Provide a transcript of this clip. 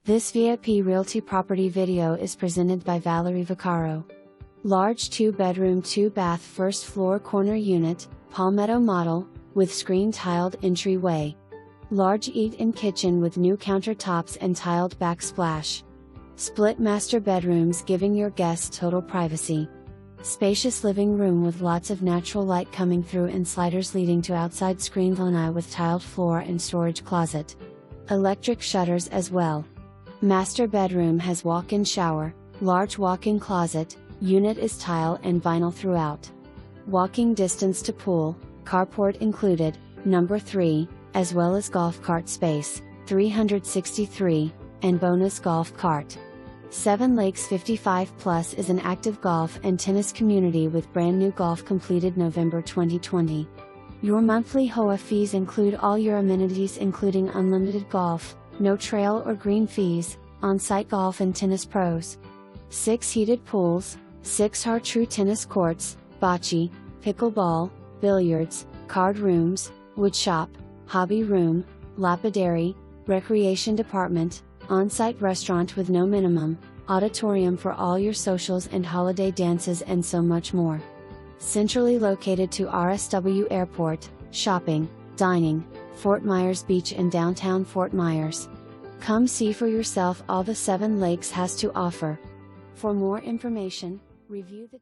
This VIP Realty property video is presented by Valerie Vaccaro. Large 2-bedroom 2-bath first floor corner unit, Palmetto model, with screen-tiled entryway. Large eat-in kitchen with new countertops and tiled backsplash. Split master bedrooms giving your guests total privacy. Spacious living room with lots of natural light coming through and sliders leading to outside screened lanai with tiled floor and storage closet. Electric shutters as well. Master bedroom has walk-in shower, large walk-in closet, unit is tile and vinyl throughout. Walking distance to pool, carport included, number 3, as well as golf cart space, 363, and bonus golf cart. 7 Lakes 55 Plus is an active golf and tennis community with brand new golf completed November 2020. Your monthly HOA fees include all your amenities including unlimited golf, no trail or green fees, on-site golf and tennis pros. 6 heated pools, 6 true tennis courts, bocce, pickleball, billiards, card rooms, wood shop, hobby room, lapidary, recreation department, on-site restaurant with no minimum, auditorium for all your socials and holiday dances and so much more. Centrally located to RSW Airport, shopping, dining, Fort Myers Beach and downtown Fort Myers. Come see for yourself all the 7 Lakes has to offer. For more information, review the